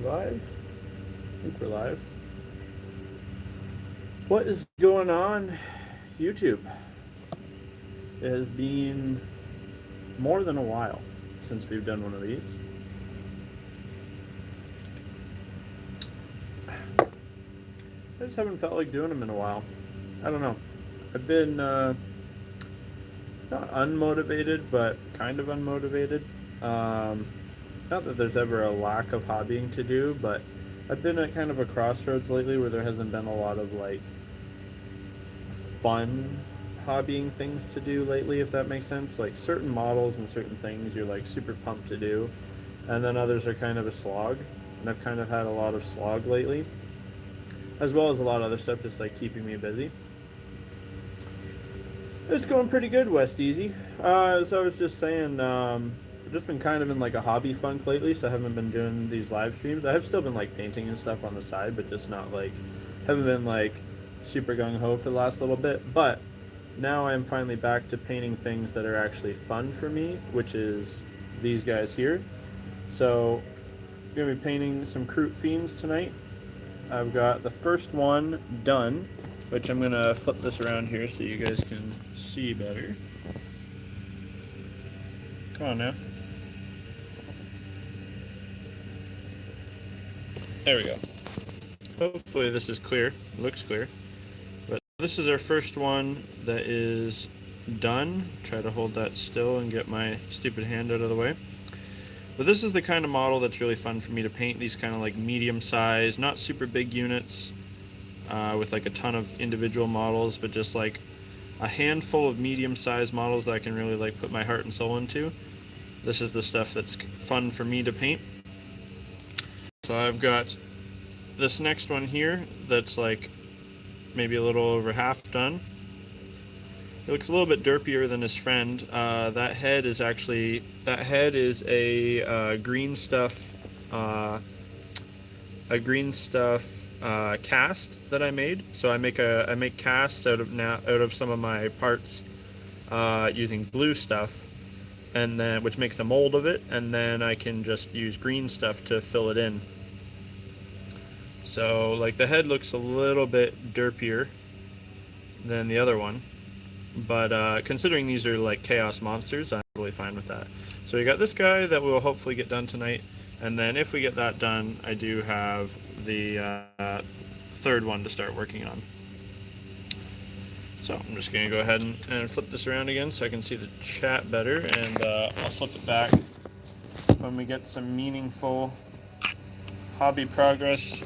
Live? I think we're live. What is going on, YouTube? It has been more than a while since we've done one of these. I just haven't felt like doing them in a while. I don't know. I've been not unmotivated, but kind of unmotivated. Not that there's ever a lack of hobbying to do, but I've been at kind of a crossroads lately where there hasn't been a lot of like fun hobbying things to do lately, if that makes sense. Like certain models and certain things you're like super pumped to do, and then others are kind of a slog. And I've kind of had a lot of slog lately, as well as a lot of other stuff just like keeping me busy. It's going pretty good, West Easy. As I was just saying, I've just been kind of in like a hobby funk lately, so I haven't been doing these live streams. I have still been like painting and stuff on the side, but just not like, haven't been like super gung ho for the last little bit. But now I'm finally back to painting things that are actually fun for me, which is these guys here. So I'm gonna be painting some Kroot Fiends tonight. I've got the first one done, which I'm gonna flip this around here so you guys can see better. Come on now. There we go. Hopefully this is clear. It looks clear. But this is our first one that is done. Try to hold that still and get my stupid hand out of the way. But this is the kind of model that's really fun for me to paint. These kind of like medium size, not super big units with like a ton of individual models, but just like a handful of medium sized models that I can really like put my heart and soul into. This is the stuff that's fun for me to paint. So I've got this next one here that's like maybe a little over half done. It looks a little bit derpier than his friend. That head is a green stuff cast that I made. So I make casts out of some of my parts using blue stuff, and then which makes a mold of it, and then I can just use green stuff to fill it in. So like the head looks a little bit derpier than the other one, but considering these are like chaos monsters, I'm totally fine with that. So we got this guy that we'll hopefully get done tonight, and then if we get that done, I do have the third one to start working on. So I'm just going to go ahead and flip this around again so I can see the chat better, and I'll flip it back when we get some meaningful hobby progress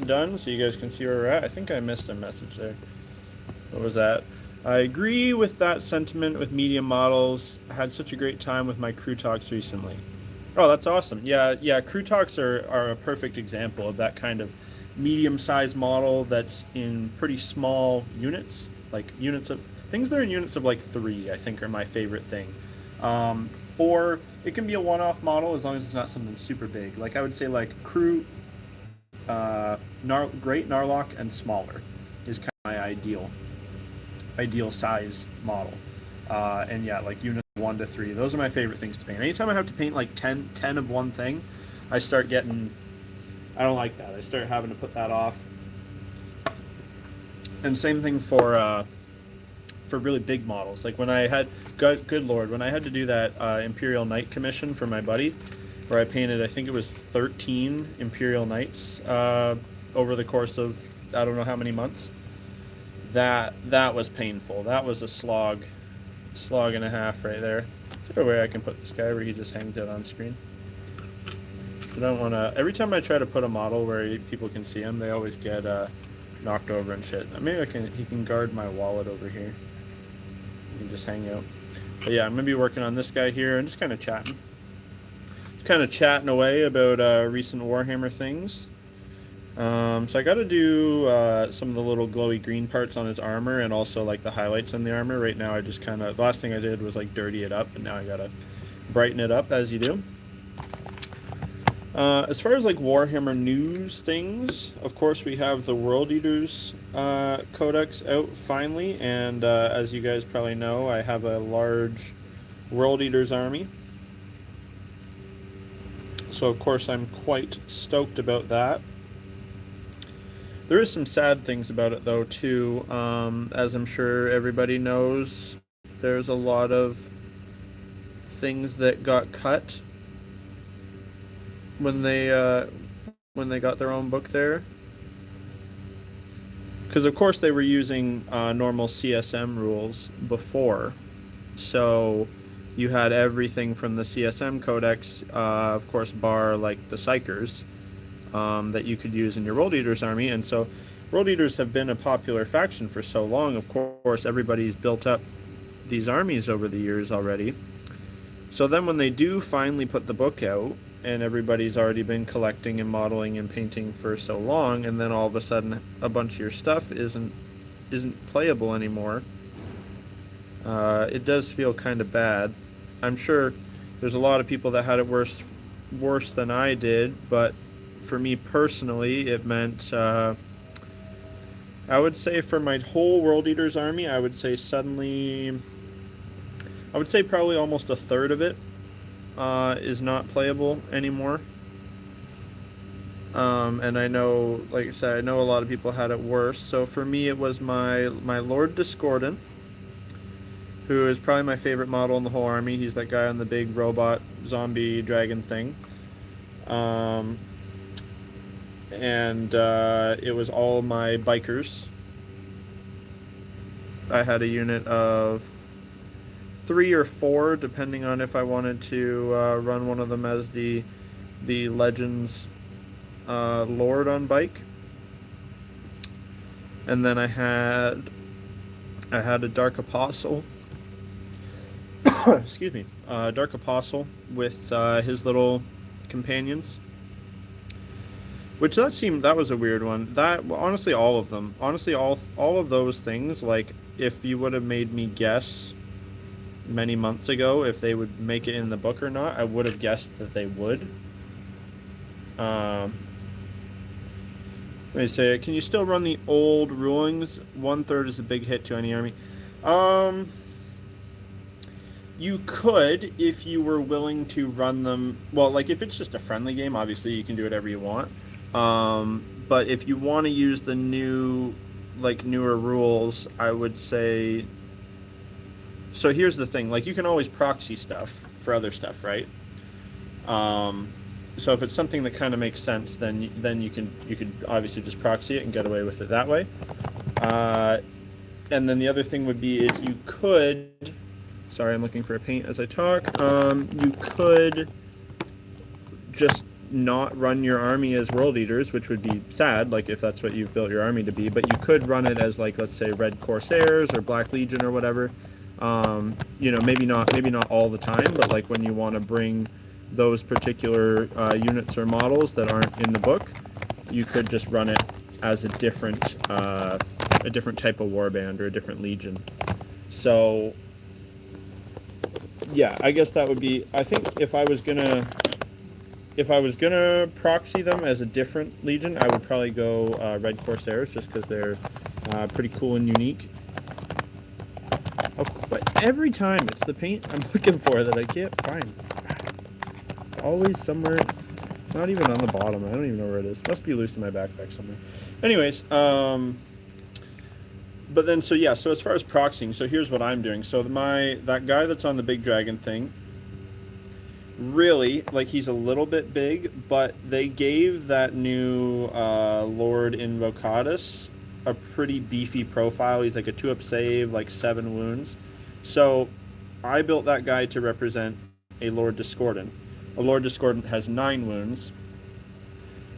done so you guys can see where we're at. I think I missed a message there. What was that? I agree with that sentiment with medium models. I had such a great time with my Kroot talks recently. Oh, that's awesome. Yeah, Kroot talks are a perfect example of that kind of medium-sized model that's in pretty small units, like units of things that are in units of like 3. I think are my favorite thing. Or it can be a one-off model as long as it's not something super big. Like I would say like Kroot, Great Narlock, and smaller is kind of my ideal size model. And yeah, like units 1 to 3. Those are my favorite things to paint. Anytime I have to paint like 10 of one thing, I start getting, I don't like that. I start having to put that off. And same thing for really big models. Like when I had, good lord, when I had to do that Imperial Knight commission for my buddy, where I painted, I think it was 13 Imperial Knights over the course of I don't know how many months. That was painful. That was a slog and a half right there. Is there a way I can put this guy where he just hangs out on screen? I don't want to. Every time I try to put a model where people can see him, they always get knocked over and shit. Maybe he can guard my wallet over here. He can just hang out. But yeah, I'm gonna be working on this guy here and just kind of chatting. Just kind of chatting away about recent Warhammer things. So I got to do some of the little glowy green parts on his armor and also like the highlights on the armor. Right now I just kind of, the last thing I did was like dirty it up, and now I got to brighten it up as you do. As far as like Warhammer news things, of course we have the World Eaters Codex out finally, and as you guys probably know, I have a large World Eaters army. So of course I'm quite stoked about that. There is some sad things about it though too. As I'm sure everybody knows, there's a lot of things that got cut when they got their own book there. Because of course they were using normal CSM rules before, so you had everything from the CSM codex, of course, bar like the Psychers, that you could use in your World Eaters army. And so World Eaters have been a popular faction for so long. Of course, everybody's built up these armies over the years already. So then when they do finally put the book out, and everybody's already been collecting and modeling and painting for so long, and then all of a sudden a bunch of your stuff isn't playable anymore, it does feel kind of bad. I'm sure there's a lot of people that had it worse than I did, but for me personally, it meant, I would say for my whole World Eaters army, I would say probably almost a third of it is not playable anymore. And I know, like I said, I know a lot of people had it worse. So for me, it was my Lord Discordant, who is probably my favorite model in the whole army. He's that guy on the big robot zombie dragon thing. And it was all my bikers. I had a unit of 3 or 4, depending on if I wanted to run one of them as the Legends Lord on bike. And then I had a Dark Apostle. Excuse me, Dark Apostle with his little companions. Which that was a weird one. Honestly, all of them. Honestly, all of those things. Like, if you would have made me guess many months ago if they would make it in the book or not, I would have guessed that they would. Let me say, can you still run the old rulings? 1/3 is a big hit to any army. You could, if you were willing to run them. Well, like if it's just a friendly game, obviously you can do whatever you want. But if you want to use the newer rules, I would say. So here's the thing, like you can always proxy stuff for other stuff, right? So if it's something that kind of makes sense, then you could obviously just proxy it and get away with it that way. And then the other thing would be is you could. Sorry, I'm looking for a paint as I talk. You could just not run your army as World Eaters, which would be sad, like if that's what you've built your army to be. But you could run it as, like, let's say Red Corsairs or Black Legion or whatever. Maybe not all the time, but like when you want to bring those particular units or models that aren't in the book, you could just run it as a different type of warband or a different legion. So yeah, I guess that would be. I think if I was gonna proxy them as a different legion, I would probably go Red Corsairs, just because they're pretty cool and unique. But every time it's the paint I'm looking for that I can't find. Always somewhere, not even on the bottom. I don't even know where it is. Must be loose in my backpack somewhere. Anyways, but then so as far as proxying, so here's what I'm doing. So that guy that's on the big dragon thing, really, like, he's a little bit big, but they gave that new Lord Invocatus a pretty beefy profile. He's like a 2-up save, like 7 wounds. So I built that guy to represent a Lord Discordant. A Lord Discordant has 9 wounds.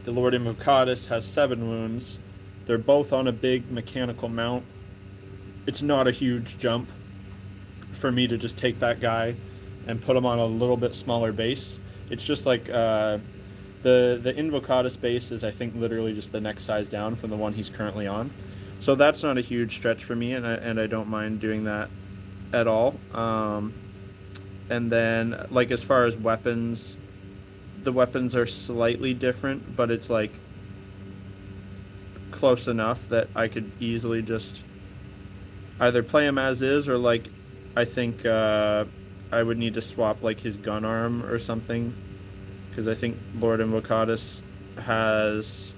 The Lord Invocatus has 7 wounds. They're both on a big mechanical mount. It's not a huge jump for me to just take that guy and put him on a little bit smaller base. It's just like the Invocatus base is, I think, literally just the next size down from the one he's currently on. So that's not a huge stretch for me, and I don't mind doing that at all. And then, like, as far as weapons, the weapons are slightly different, but it's like close enough that I could easily just either play him as is, or like I think I would need to swap like his gun arm or something because I think Lord Invocatus has,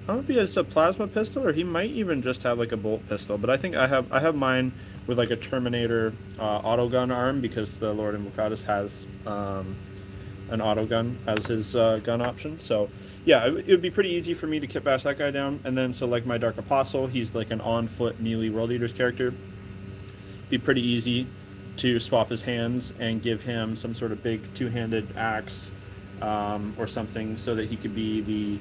I don't know if he has a plasma pistol, or he might even just have like a bolt pistol. But I think I have mine with like a Terminator autogun arm, because the Lord Invocatus has an autogun as his gun option. So yeah, it would be pretty easy for me to kit bash that guy down. And then so like my Dark Apostle, he's like an on foot melee World Eaters character. Be pretty easy to swap his hands and give him some sort of big two-handed axe or something, so that he could be the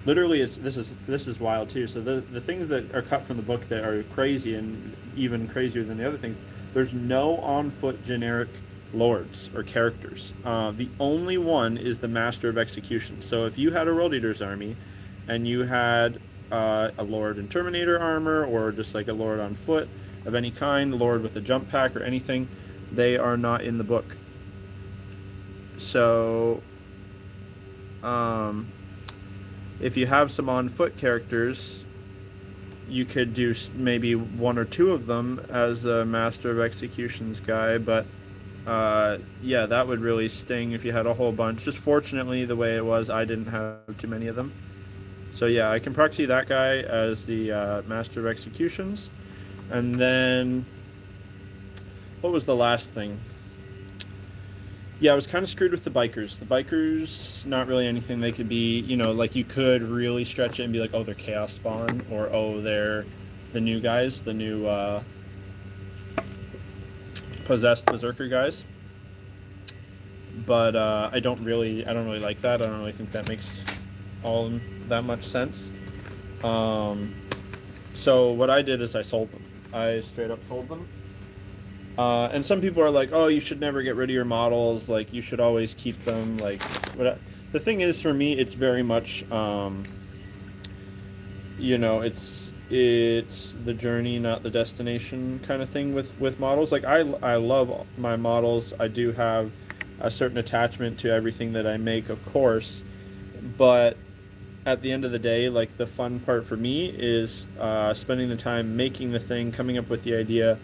literally, this is wild too. So the things that are cut from the book that are crazy, and even crazier than the other things, there's no on foot generic lords or characters. The only one is the Master of Execution. So if you had a World Eaters army and you had a Lord in Terminator armor, or just like a Lord on foot of any kind, Lord with a jump pack or anything, they are not in the book. So if you have some on foot characters, you could do maybe one or two of them as a Master of Executions guy, but yeah, that would really sting if you had a whole bunch. Just fortunately, the way it was, I didn't have too many of them. So yeah, I can proxy that guy as the Master of Executions. And then, what was the last thing? Yeah, I was kind of screwed with the bikers. The bikers, not really anything. They could be, you know, like you could really stretch it and be like, oh, they're Chaos Spawn, or oh, they're the new guys, the new possessed Berserker guys. But I don't really like that. I don't really think that makes all that much sense. So what I did is I sold them. I straight up sold them. And some people are like, oh, you should never get rid of your models, like you should always keep them, like the thing is, for me, it's very much you know, it's the journey, not the destination kind of thing with models. Like I love my models. I do have a certain attachment to everything that I make, of course, but at the end of the day, like the fun part for me is spending the time making the thing, coming up with the idea,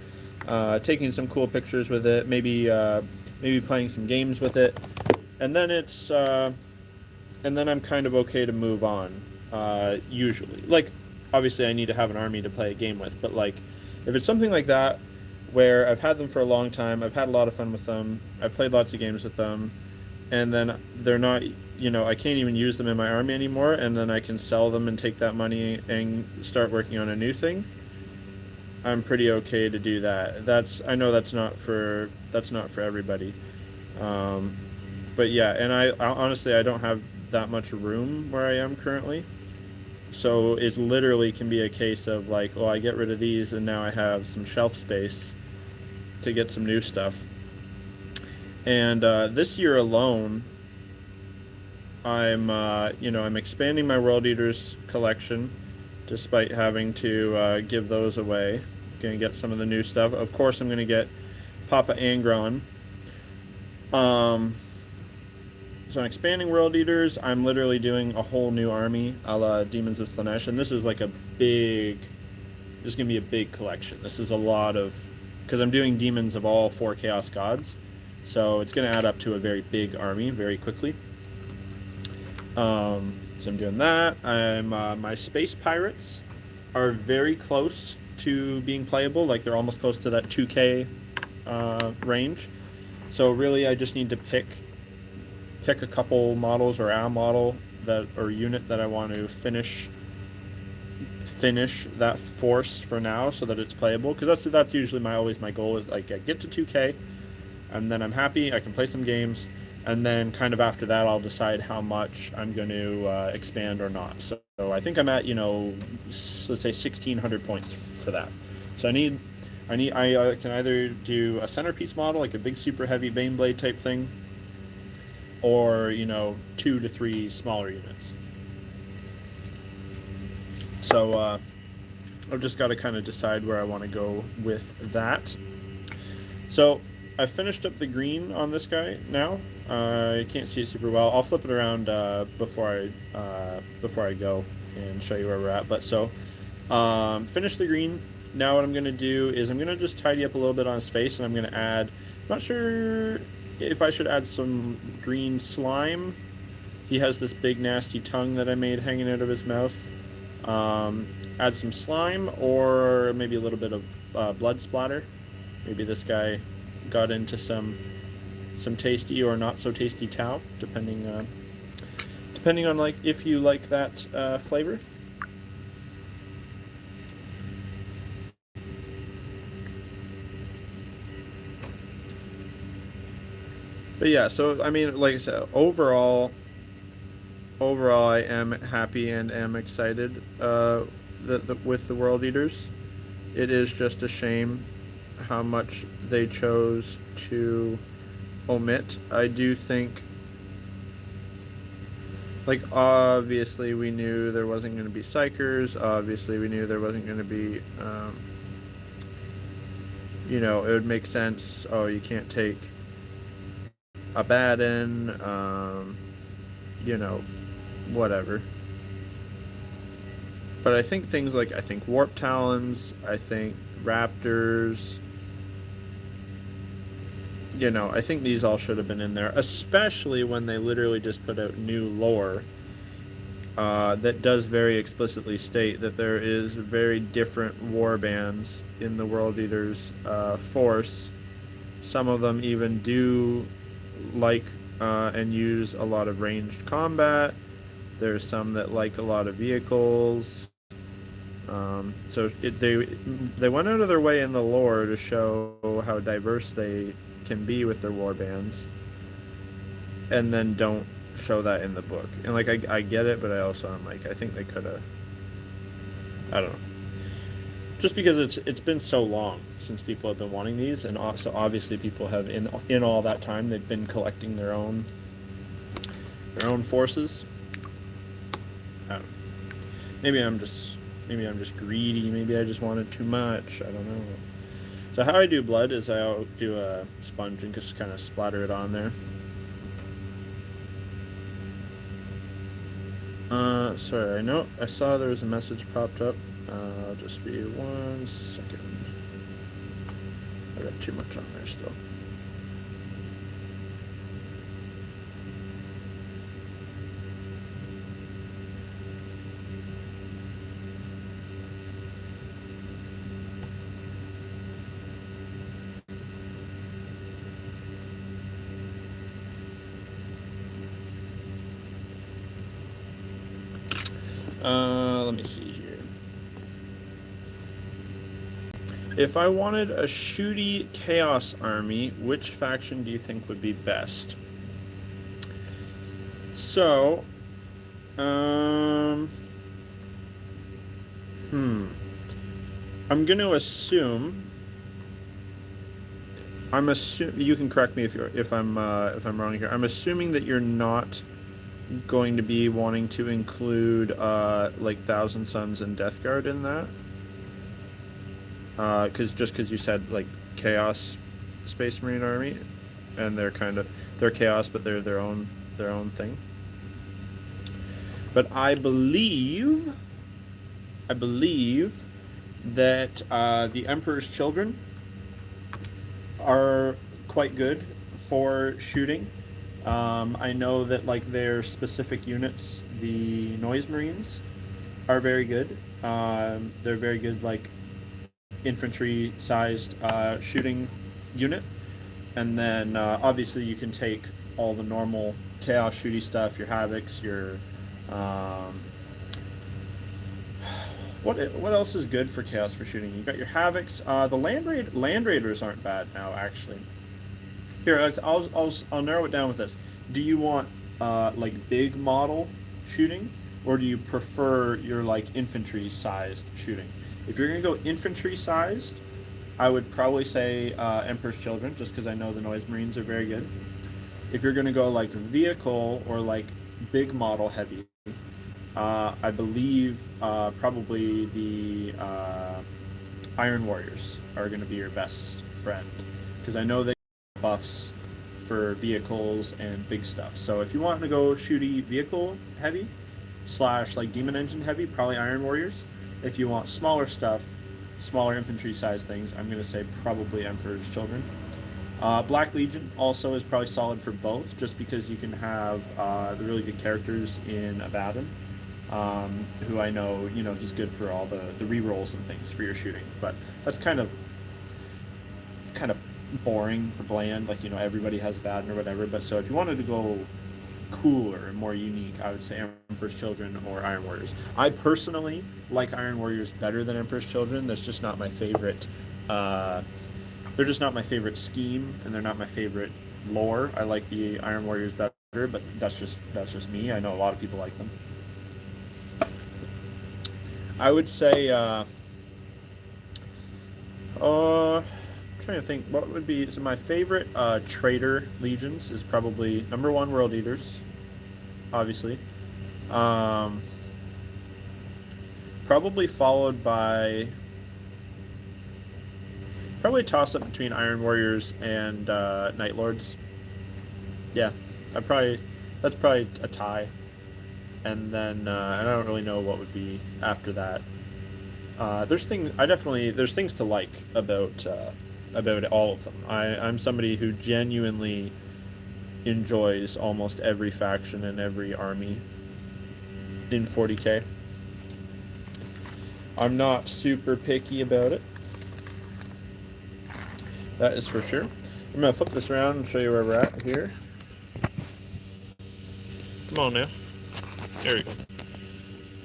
taking some cool pictures with it, maybe playing some games with it, and then and then I'm kind of okay to move on. Usually, like obviously I need to have an army to play a game with, but like if it's something like that where I've had them for a long time, I've had a lot of fun with them, I've played lots of games with them, and then they're not, you know, I can't even use them in my army anymore, and then I can sell them and take that money and start working on a new thing, I'm pretty okay to do that. I know that's not for everybody, but yeah. And I honestly, I don't have that much room where I am currently, so it literally can be a case of like, oh, I get rid of these and now I have some shelf space to get some new stuff. And this year alone, I'm expanding my World Eaters collection, despite having to give those away. Gonna get some of the new stuff. Of course, I'm gonna get Papa Angron. So I'm expanding World Eaters. I'm literally doing a whole new army, a la Demons of Slaanesh, and this is like this is gonna be a big collection. This is a lot of, because I'm doing demons of all 4 Chaos Gods, so it's gonna add up to a very big army very quickly. So I'm doing that. My Space Pirates are very close to being playable. Like they're almost close to that 2K range. So really, I just need to pick a couple models, or a model or unit that I want to finish that force for now, so that it's playable. Because that's usually my goal, is like I get to 2K, and then I'm happy. I can play some games. And then kind of after that, I'll decide how much I'm going to expand or not. So I think I'm at, you know, let's say 1,600 points for that. So I can either do a centerpiece model, like a big super heavy Baneblade type thing, or, you know, 2 to 3 smaller units. So I've just got to kind of decide where I want to go with that. So I've finished up the green on this guy now. I can't see it super well. I'll flip it around before I go and show you where we're at. But so, finish the green. Now what I'm going to do is I'm going to just tidy up a little bit on his face, and I'm going to add, I'm not sure if I should add some green slime. He has this big nasty tongue that I made hanging out of his mouth. Add some slime or maybe a little bit of blood splatter. Maybe this guy got into some tasty or not so tasty tau, depending on like if you like that flavor. But yeah, so I mean, like I said, overall, I am happy and am excited with the World Eaters. It is just a shame how much they chose to omit. I do think, like, obviously we knew there wasn't going to be Psychers. Obviously we knew there wasn't going to be, you know, it would make sense. Oh, you can't take a Baden, you know, whatever. But I think things like, I think Warp Talons, I think Raptors, you know, I think these all should have been in there, especially when they literally just put out new lore that does very explicitly state that there is very different war bands in the World Eaters force. Some of them even do like and use a lot of ranged combat. There's some that like a lot of vehicles. So they went out of their way in the lore to show how diverse they can be with their war bands, and then don't show that in the book. And like I get it, but I also am like, I think they could have. I don't know. Just because it's been so long since people have been wanting these, and also obviously people have in all that time they've been collecting their own forces. I don't know. Maybe I'm just greedy. Maybe I just wanted too much. I don't know. So how I do blood is I'll do a sponge and just kind of splatter it on there. Sorry, I saw there was a message popped up. I'll just be 1 second. I got too much on there still. Let me see here. If I wanted a shooty chaos army, which faction do you think would be best? So, I'm gonna assume. You can correct me if I'm wrong here. I'm assuming that you're not going to be wanting to include like Thousand Suns and Death Guard in that, because you said like Chaos Space Marine Army, and they're chaos, but they're their own thing. But I believe that the Emperor's Children are quite good for shooting. I know that like their specific units, the Noise Marines, are very good. They're very good like infantry-sized shooting unit. And then obviously you can take all the normal chaos shooty stuff, your Havocs, your what else is good for chaos for shooting? You got your Havocs. The Land Raiders aren't bad now, actually. Here, I'll narrow it down with this. Do you want like big model shooting, or do you prefer your like infantry sized shooting? If you're gonna go infantry sized, I would probably say Emperor's Children, just because I know the Noise Marines are very good. If you're gonna go like vehicle or like big model heavy, I believe probably the Iron Warriors are gonna be your best friend, because I know they buffs for vehicles and big stuff. So if you want to go shooty vehicle heavy / like demon engine heavy, probably Iron Warriors. If you want smaller stuff, smaller infantry size things, I'm going to say probably Emperor's Children. Black Legion also is probably solid for both, just because you can have the really good characters in Abaddon, who I know, he's good for all the re-rolls and things for your shooting. But that's it's kind of boring or bland, like, everybody has Abaddon or whatever. But so if you wanted to go cooler and more unique, I would say Emperor's Children or Iron Warriors. I personally like Iron Warriors better than Emperor's Children. That's just not my favorite. They're just not my favorite scheme, and they're not my favorite lore. I like the Iron Warriors better, but that's just me. I know a lot of people like them. I would say, I'm trying to think what would be. So my favorite traitor legions is probably number one, World Eaters, obviously. Probably followed by. Probably toss up between Iron Warriors and Night Lords. Yeah, that's probably a tie. And then I don't really know what would be after that. There's things to like about all of them. I'm somebody who genuinely enjoys almost every faction and every army in 40k. I'm not super picky about it. That is for sure. I'm going to flip this around and show you where we're at here. Come on now. There we go.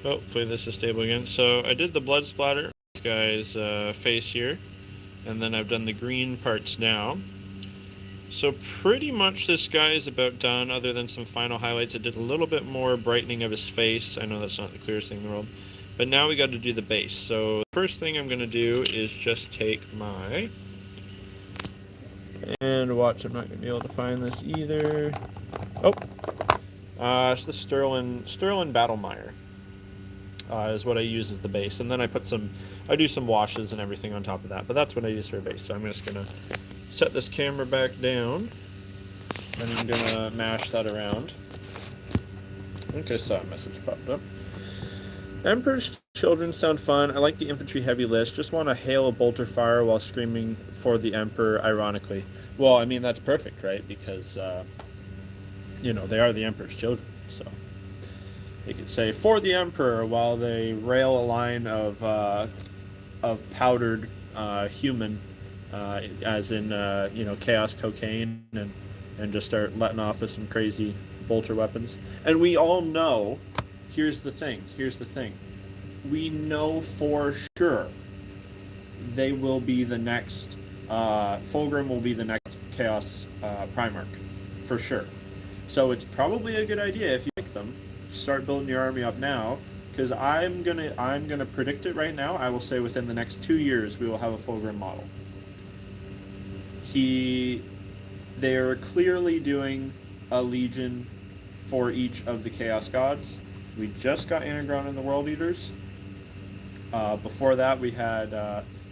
Hopefully this is stable again. So I did the blood splatter, this guy's face here, and then I've done the green parts now. So pretty much this guy is about done, other than some final highlights. I did a little bit more brightening of his face. I know that's not the clearest thing in the world. But now we got to do the base. So the first thing I'm going to do is just take my... And watch, I'm not going to be able to find this either. Oh! It's the Sterling Battlemire. Is what I use as the base. And then I do some washes and everything on top of that. But that's what I use for a base. So I'm just going to set this camera back down. And I'm going to mash that around. Okay, saw a message popped up. Emperor's Children sound fun. I like the infantry heavy list. Just want to hail a bolter fire while screaming for the Emperor, ironically. Well, I mean, that's perfect, right? Because, they are the Emperor's children. So they could say, for the Emperor, while they rail a line of powdered human, as in, chaos cocaine, and just start letting off with some crazy bolter weapons. And we all know... Here's the thing. We know for sure they will be the next... Fulgrim will be the next Chaos Primarch. For sure. So it's probably a good idea, if you like them, start building your army up now. Because I'm gonna predict it right now. I will say within the next 2 years we will have a Fulgrim model. They are clearly doing a Legion for each of the Chaos Gods. We just got Angron and the World Eaters. Before that, we had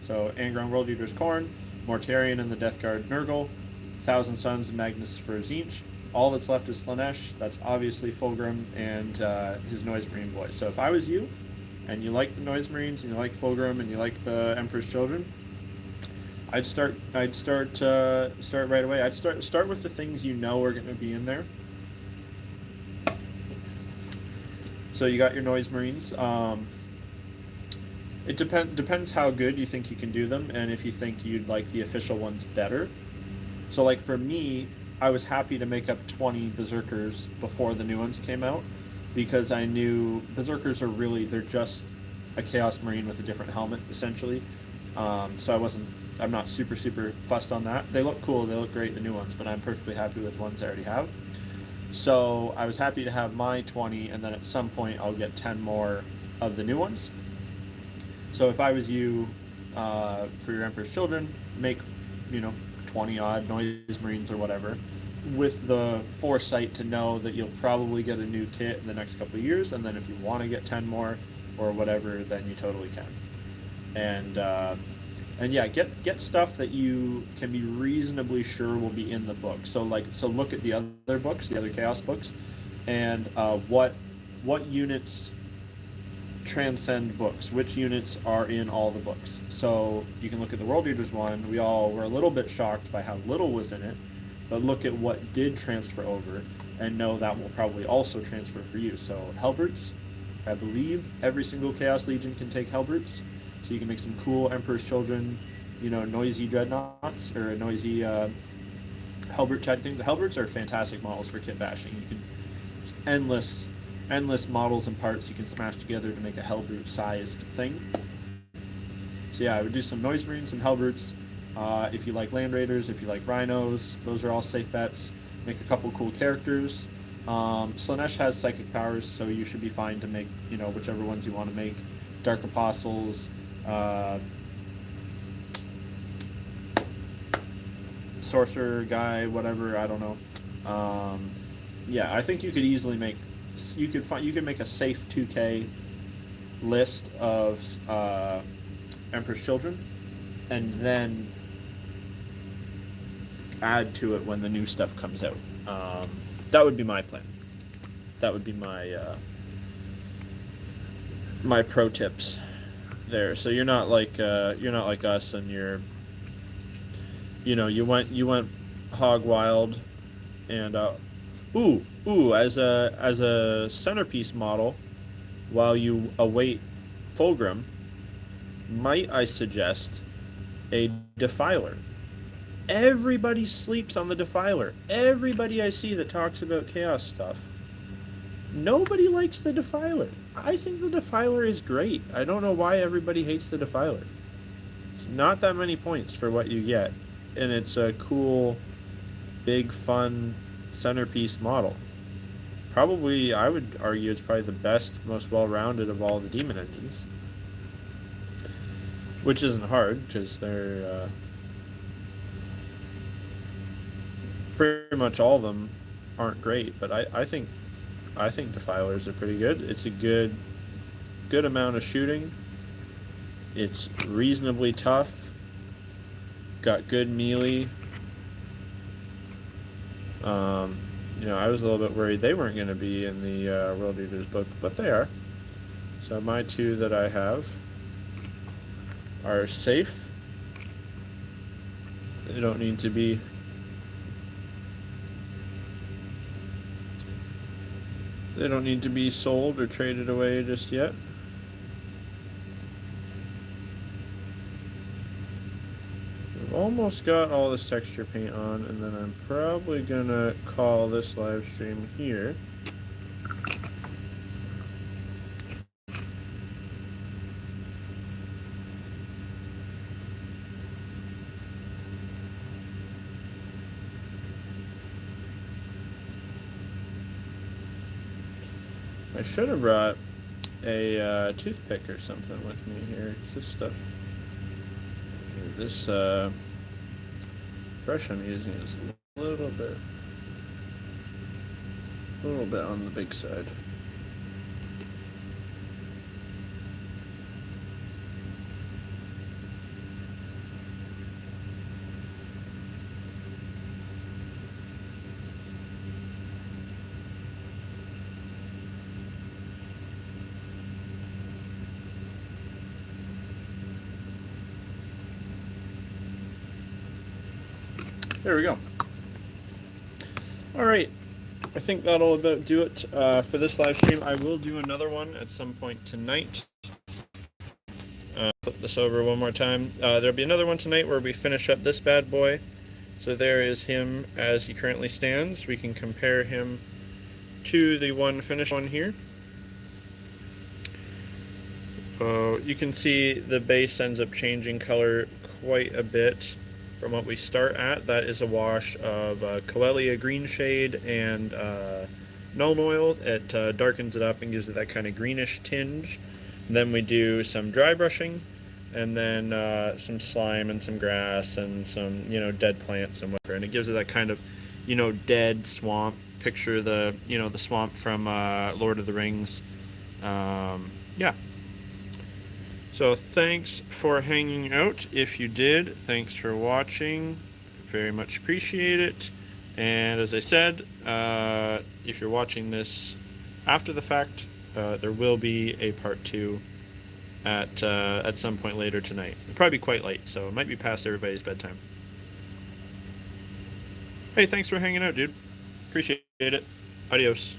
Angron, World Eaters, Khorne, Mortarion and the Death Guard, Nurgle, Thousand Suns and Magnus for Tzeentch. All that's left is Slaanesh. That's obviously Fulgrim and his Noise Marine boys. So if I was you, and you like the Noise Marines, and you like Fulgrim, and you like the Emperor's Children, I'd start right away. I'd start with the things you know are going to be in there. So you got your Noise Marines. It depends how good you think you can do them, and if you think you'd like the official ones better. So like for me, I was happy to make up 20 Berserkers before the new ones came out, because I knew Berserkers they're just a Chaos Marine with a different helmet, essentially. So I'm not super fussed on that. They look cool, they look great, the new ones, but I'm perfectly happy with the ones I already have. So I was happy to have my 20, and then at some point I'll get 10 more of the new ones. So if I was you, for your Emperor's Children, make 20 odd Noise Marines or whatever, with the foresight to know that you'll probably get a new kit in the next couple of years, and then if you want to get 10 more or whatever, then you totally can. And yeah, get stuff that you can be reasonably sure will be in the book. So look at the other books, the other Chaos books, and what units transcend books, which units are in all the books. So you can look at the World Eaters one. We all were a little bit shocked by how little was in it, but look at what did transfer over and know that will probably also transfer for you. So Hellbrutes, I believe every single Chaos Legion can take Hellbrutes, so you can make some cool Emperor's Children, noisy dreadnoughts or noisy Hellbrute type things. The Hellbrutes are fantastic models for kit bashing. You can just endless models and parts you can smash together to make a Hellbrute sized thing. So yeah, I would do some Noise Marines, some Hellbrutes. If you like Land Raiders, if you like Rhinos, those are all safe bets. Make a couple cool characters. Slaanesh has psychic powers, so you should be fine to make, whichever ones you want to make. Dark Apostles, Sorcerer guy, whatever, I don't know. Yeah, I think you could easily make, you could make a safe 2K list of Emperor's Children, and then add to it when the new stuff comes out. That would be my plan. That would be my my pro tips there. So you're not like us, and you went hog wild, and as a centerpiece model, while you await Fulgrim, might I suggest a Defiler? Everybody sleeps on the Defiler. Everybody I see that talks about Chaos stuff, nobody likes the Defiler. I think the Defiler is great. I don't know why everybody hates the Defiler. It's not that many points for what you get, and it's a cool, big, fun centerpiece model. Probably, I would argue, it's probably the best, most well-rounded of all the Demon engines. Which isn't hard, because they're pretty much all of them aren't great, but I think Defilers are pretty good. It's a good amount of shooting. It's reasonably tough. Got good melee. I was a little bit worried they weren't going to be in the World Eaters book, but they are. So my two that I have are safe. They don't need to be sold or traded away just yet. We've almost got all this texture paint on, and then I'm probably gonna call this live stream here. I should have brought a toothpick or something with me here. This brush I'm using is a little bit on the big side. There we go. Alright, I think that'll about do it for this live stream. I will do another one at some point tonight. Flip this over one more time. There'll be another one tonight where we finish up this bad boy. So there is him as he currently stands. We can compare him to the one finished one here. You can see the base ends up changing color quite a bit from what we start at. That is a wash of Coelia green shade and Nuln Oil. It darkens it up and gives it that kind of greenish tinge. And then we do some dry brushing, and then some slime and some grass and some dead plants and whatever, and it gives it that kind of dead swamp. Picture the the swamp from Lord of the Rings. Yeah. So thanks for hanging out. If you did, thanks for watching. Very much appreciate it. And as I said, if you're watching this after the fact, there will be a part 2 at some point later tonight. It'll probably be quite late, so it might be past everybody's bedtime. Hey, thanks for hanging out, dude. Appreciate it. Adios.